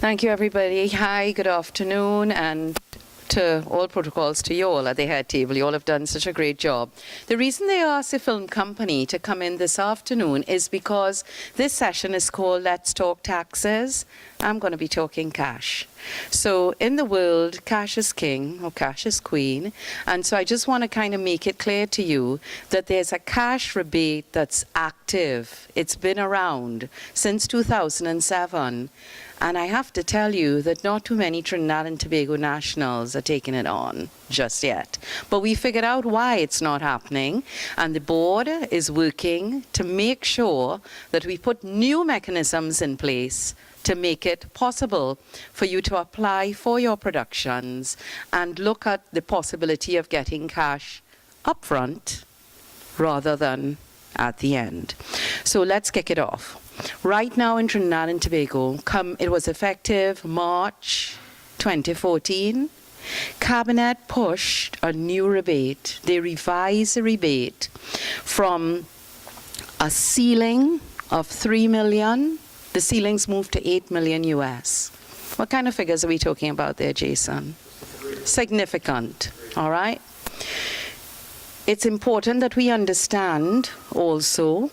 Thank you, everybody. Hi, good afternoon, and to all protocols to you all at the head table. You all have done such a great job. The reason they asked a film company to come in this afternoon is because this session is called Let's Talk Taxes. I'm going to be talking cash. So in the world, cash is king or cash is queen. And so I just want to kind of make it clear to you that there's a cash rebate that's active. It's been around since 2007. And I have to tell you that not too many Trinidad and Tobago nationals are taking it on just yet. But we figured out why it's not happening. And the board is working to make sure that we put new mechanisms in place to make it possible for you to apply for your productions and look at the possibility of getting cash upfront rather than at the end. So let's kick it off. Right now in Trinidad and Tobago, it was effective March 2014. Cabinet pushed a new rebate. They revised the rebate from a ceiling of $3 million. The ceilings moved to $8 million US. What kind of figures are we talking about there, Jason? Significant, all right? It's important that we understand also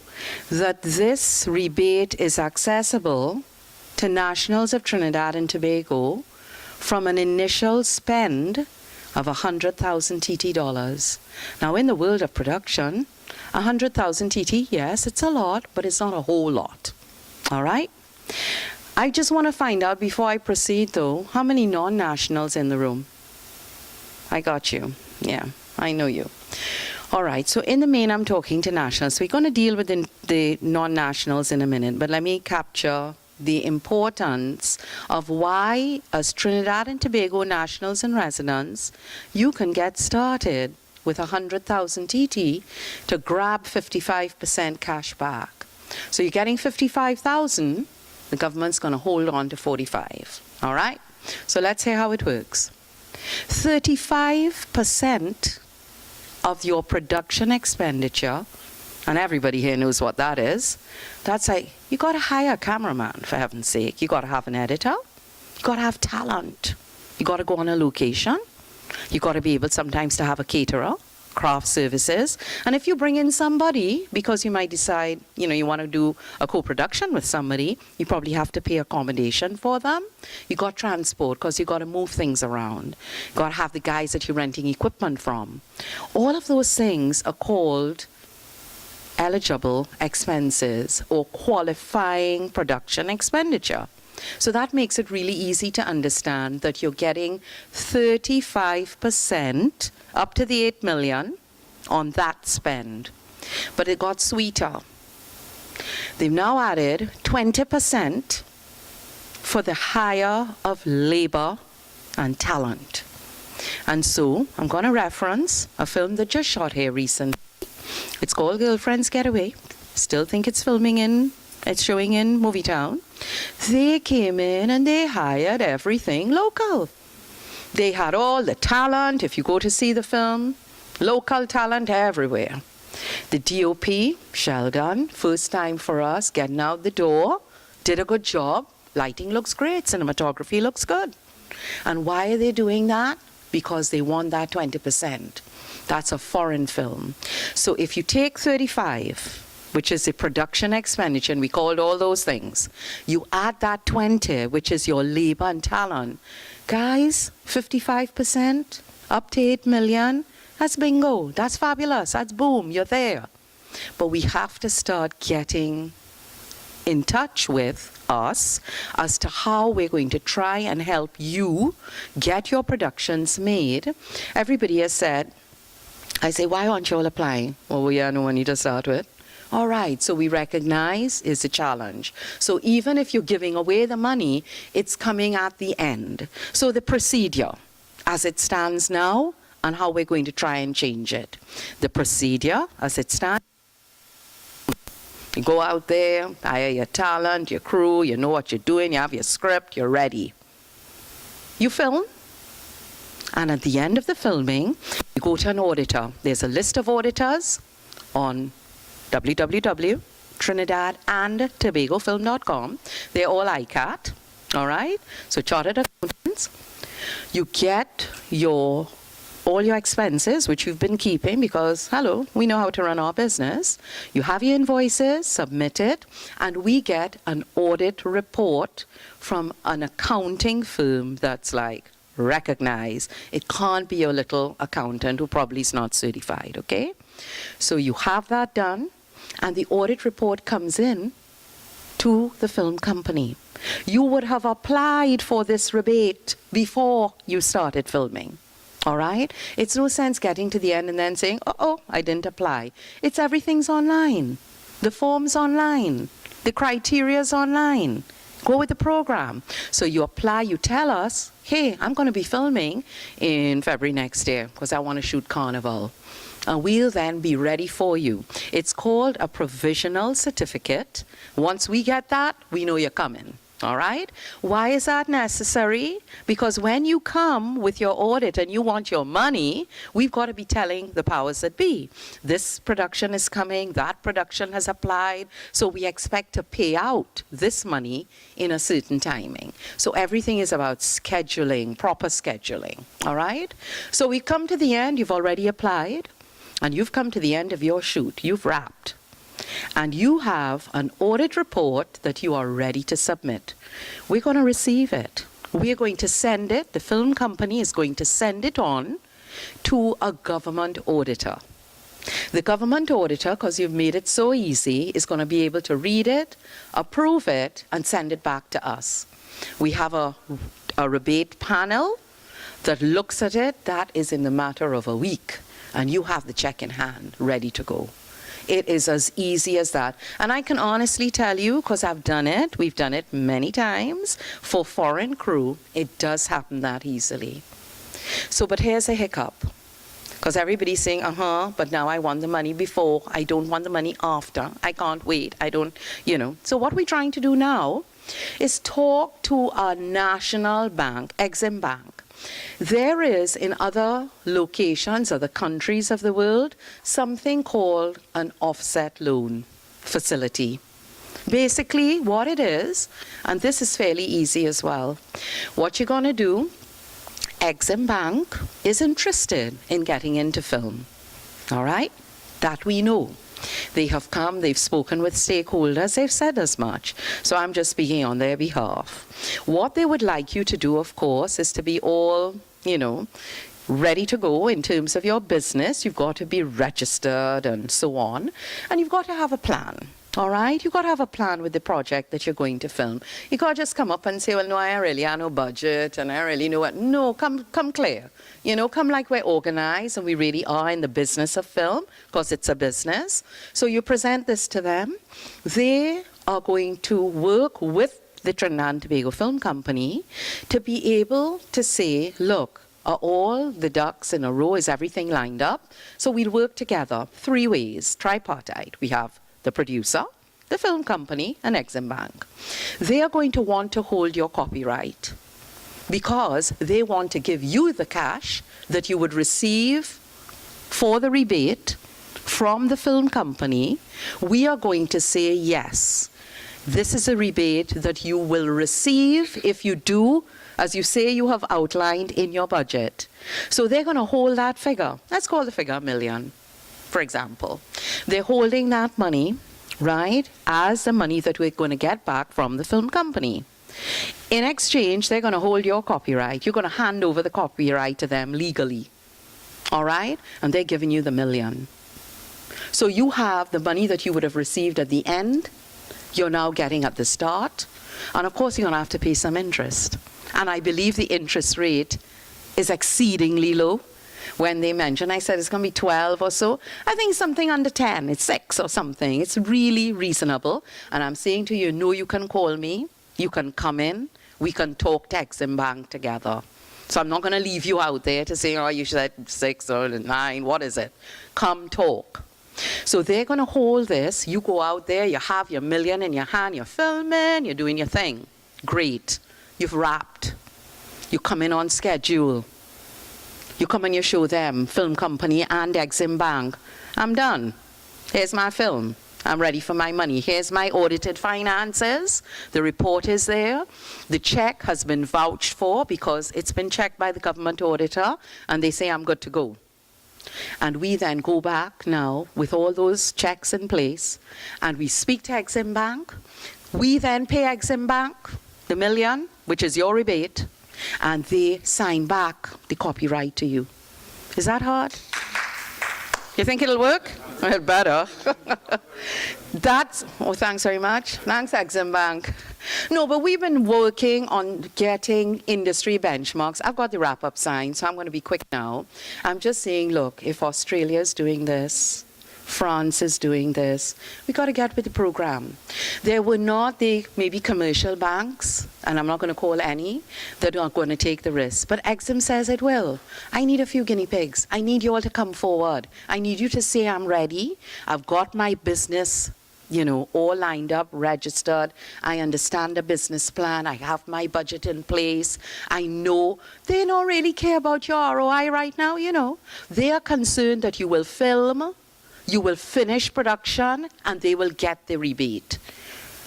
that this rebate is accessible to nationals of Trinidad and Tobago from an initial spend of 100,000 TT dollars. Now, in the world of production, 100,000 TT, yes, it's a lot, but it's not a whole lot. All right? I just want to find out before I proceed, though, how many non-nationals in the room? I got you. Yeah, I know you. All right, so in the main, I'm talking to nationals. We're going to deal with the non-nationals in a minute, but let me capture the importance of why, as Trinidad and Tobago nationals and residents, you can get started with 100,000 TT to grab 55% cash back. So you're getting 55,000, the government's going to hold on to 45, all right? So let's see how it works. 35% of your production expenditure, and everybody here knows what that is, that's like, you got to hire a cameraman, for heaven's sake. You got to have an editor. You got to have talent. You got to go on a location. You got to be able sometimes to have a caterer, craft services. And if you bring in somebody, because you might decide, you want to do a co-production with somebody, you probably have to pay accommodation for them. You got transport, because you got to move things around. You got to have the guys that you're renting equipment from. All of those things are called eligible expenses or qualifying production expenditure. So that makes it really easy to understand that you're getting 35% up to the 8 million on that spend. But it got sweeter. They've now added 20% for the hire of labor and talent. And so I'm going to reference a film that just shot here recently. It's called Girlfriend's Getaway. Still think it's showing in Movietown. They came in and they hired everything local. They had all the talent. If you go to see the film, local talent everywhere. The DOP, Sheldon, first time for us, getting out the door, did a good job. Lighting looks great. Cinematography looks good. And why are they doing that? Because they want that 20%. That's a foreign film. So if you take 35, which is the production expenditure, and we called all those things, you add that 20, which is your labor and talent. Guys, 55%, up to 8 million, that's bingo. That's fabulous. That's boom. You're there. But we have to start getting in touch with us as to how we're going to try and help you get your productions made. Everybody has said, I say, why aren't you all applying? Well, we are no money to start with. All right, so we recognize it's a challenge. So even if you're giving away the money, it's coming at the end. So the procedure, as it stands now, and how we're going to try and change it. The procedure, as it stands, you go out there, hire your talent, your crew, you know what you're doing, you have your script, you're ready. You film, and at the end of the filming, you go to an auditor. There's a list of auditors on www.trinidadandtobagofilm.com. They're all ICAT. All right? So chartered accountants, you get all your expenses, which you've been keeping because, hello, we know how to run our business. You have your invoices, submit it, and we get an audit report from an accounting firm that's like recognized. It can't be your little accountant who probably is not certified, okay? So you have that done, and the audit report comes in to the film company. You would have applied for this rebate before you started filming. All right? It's no sense getting to the end and then saying, oh, I didn't apply. Everything's online. The form's online. The criteria's online. Go with the program. So you apply, you tell us, hey, I'm going to be filming in February next year because I want to shoot Carnival. And we'll then be ready for you. It's called a provisional certificate. Once we get that, we know you're coming. All right? Why is that necessary? Because when you come with your audit and you want your money, we've got to be telling the powers that be. This production is coming, that production has applied, so we expect to pay out this money in a certain timing. So everything is about scheduling, proper scheduling. All right? So we come to the end, you've already applied, and you've come to the end of your shoot, you've wrapped. And you have an audit report that you are ready to submit. We're going to receive it. We're going to send it, the film company is going to send it on to a government auditor. The government auditor, because you've made it so easy, is going to be able to read it, approve it, and send it back to us. We have a rebate panel that looks at it. That is in the matter of a week. And you have the check in hand, ready to go. It is as easy as that. And I can honestly tell you, because I've done it, we've done it many times, for foreign crew, it does happen that easily. So, but here's a hiccup. Because everybody's saying, but now I want the money before, I don't want the money after, I can't wait, I don't, So what we're trying to do now is talk to a national bank, Exim Bank. There is, in other locations, other countries of the world, something called an offset loan facility. Basically, what it is, and this is fairly easy as well, what you're going to do, Exim Bank is interested in getting into film. All right? That we know. They have come, they've spoken with stakeholders, they've said as much. So I'm just speaking on their behalf. What they would like you to do, of course, is to be all, ready to go in terms of your business. You've got to be registered and so on. And you've got to have a plan. All right? You've got to have a plan with the project that you're going to film. You can't just come up and say, well, no, I really have no budget and I really know what. No, come clear. Come like we're organized and we really are in the business of film, because it's a business. So you present this to them. They are going to work with the Trinidad and Tobago Film Company to be able to say, look, are all the ducks in a row? Is everything lined up? So we'll work together 3 ways, tripartite. We have the producer, the film company, and Exim Bank. They are going to want to hold your copyright because they want to give you the cash that you would receive for the rebate from the film company. We are going to say, yes, this is a rebate that you will receive if you do, as you say you have outlined in your budget. So they're going to hold that figure. Let's call the figure $1 million, for example. They're holding that money, right, as the money that we're going to get back from the film company. In exchange, they're going to hold your copyright. You're going to hand over the copyright to them legally. All right? And they're giving you the $1 million. So you have the money that you would have received at the end, you're now getting at the start. And of course, you're going to have to pay some interest. And I believe the interest rate is exceedingly low. When they mention, I said it's going to be 12 or so. I think something under 10. It's 6 or something. It's really reasonable. And I'm saying to you, no, you can call me. You can come in. We can talk to Exim Bank together. So I'm not going to leave you out there to say, oh, you said 6 or 9. What is it? Come talk. So they're going to hold this. You go out there. You have your $1 million in your hand. You're filming. You're doing your thing. Great. You've wrapped. You come in on schedule. You come and you show them, film company and Exim Bank, I'm done. Here's my film. I'm ready for my money. Here's my audited finances. The report is there. The check has been vouched for because it's been checked by the government auditor, and they say I'm good to go. And we then go back now with all those checks in place, and we speak to Exim Bank. We then pay Exim Bank the $1 million, which is your rebate, and they sign back the copyright to you. Is that hard? You think it'll work? It better. Thanks very much. Thanks, Exim Bank. No, but we've been working on getting industry benchmarks. I've got the wrap-up sign, so I'm going to be quick now. I'm just saying, look, if Australia is doing this, France is doing this, we got to get with the program. There were not the maybe commercial banks, and I'm not going to call any, that are going to take the risk. But Exim says it will. I need a few guinea pigs. I need you all to come forward. I need you to say I'm ready. I've got my business, all lined up, registered. I understand the business plan. I have my budget in place. I know they don't really care about your ROI right now, They are concerned that you will film, you will finish production, and they will get the rebate.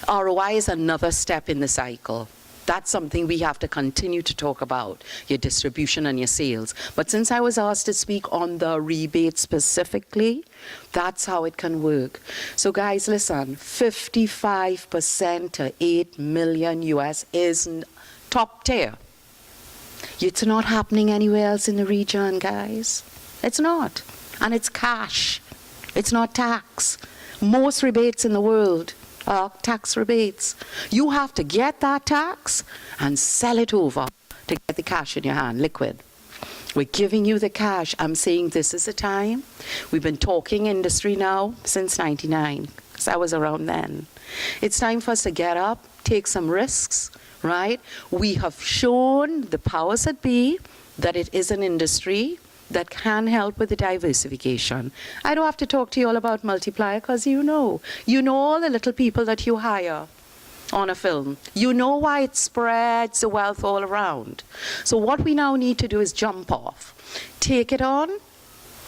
ROI is another step in the cycle. That's something we have to continue to talk about, your distribution and your sales. But since I was asked to speak on the rebate specifically, that's how it can work. So guys, listen, 55% to $8 million US is top tier. It's not happening anywhere else in the region, guys. It's not. And it's cash. It's not tax. Most rebates in the world are tax rebates. You have to get that tax and sell it over to get the cash in your hand, liquid. We're giving you the cash. I'm saying this is the time. We've been talking industry now since '99, because I was around then. It's time for us to get up, take some risks, right? We have shown the powers that be that it is an industry that can help with the diversification. I don't have to talk to you all about multiplier, because you know all the little people that you hire on a film. You know why it spreads the wealth all around. So what we now need to do is jump off. Take it on,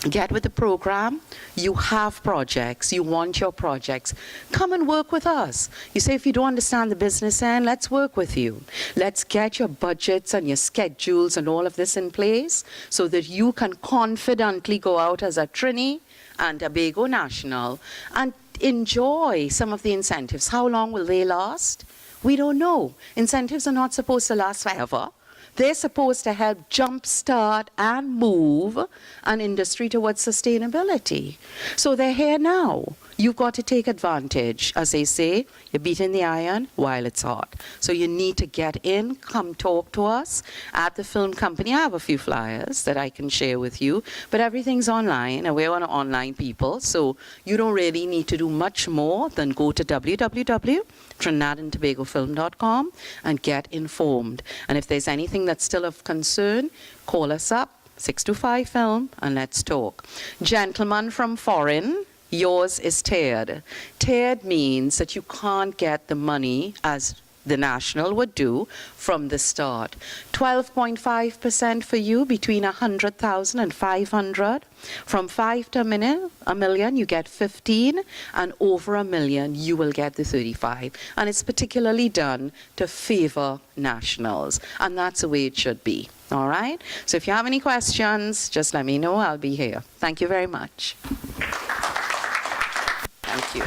get with the program. You have projects, you want your projects. Come and work with us. You say, if you don't understand the business end, let's work with you. Let's get your budgets and your schedules and all of this in place so that you can confidently go out as a Trini and Tobago national and enjoy some of the incentives. How long will they last? We don't know. Incentives are not supposed to last forever. They're supposed to help jumpstart and move an industry towards sustainability. So they're here now. You've got to take advantage. As they say, you're beating the iron while it's hot. So you need to get in, come talk to us at the film company. I have a few flyers that I can share with you, but everything's online, and we're on online people, so you don't really need to do much more than go to www.trinidadandtobagofilm.com and get informed. And if there's anything that's still of concern, call us up, 625-FILM, and let's talk. Gentlemen from foreign, yours is tiered. Tiered means that you can't get the money as the national would do from the start. 12.5% for you between 100,000 and 500. From 5 to a million, you get 15, and over $1 million, you will get the 35. And it's particularly done to favor nationals, and that's the way it should be. All right? So if you have any questions, just let me know. I'll be here. Thank you very much. Thank you.